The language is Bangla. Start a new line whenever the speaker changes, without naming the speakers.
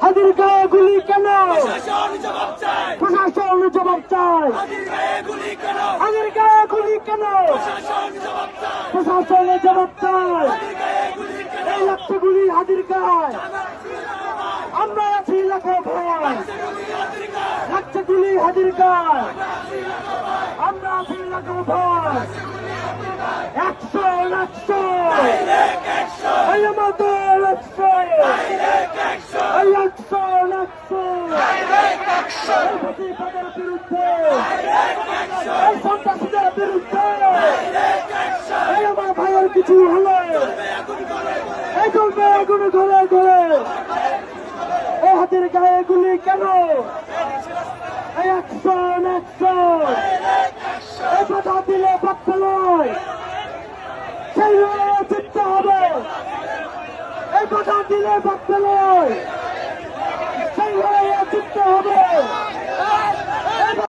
হাদির গায়ে গুলি কেন?
প্রশাসন জবাব চায়,
প্রশাসন জবাব চায়।
হাদির গায়ে গুলি কেন?
হাদির গায়ে গুলি কেন?
প্রশাসন জবাব চায়,
প্রশাসন জবাব চায়।
হাদির গায়ে গুলি কেন?
এই লাগছে গুলি হাদির গায়ে। আমরা আছি লাখো ভয়, লাগছে গুলি হাদির গায়ে। আমরা আছি লাখো ভয়। অ্যাকশন অ্যাকশন,
ডাইরেক্ট অ্যাকশন,
এই আমাদের অ্যাকশন।
ডাইরেক্ট অ্যাকশন,
এই অ্যাকশন অ্যাকশন,
ডাইরেক্ট অ্যাকশন,
এই ফ্যাসিবাদের বিরুদ্ধে,
ডাইরেক্ট অ্যাকশন,
এই সন্ত্রাসীদের বিরুদ্ধে।
Direct action.
এই আমার ভাইয়ের কিছু হলে এই চলবে আগুন ঘরে ঘরে। এই হাতের গায়ে গুলি কেন? এই অ্যাকশন অ্যাকশন, এই কথা দিলে বাচ্চা নয়, সেই লড়াইয়ে জিততে হবে। এই কথা দিলে বাচ্চা নয়।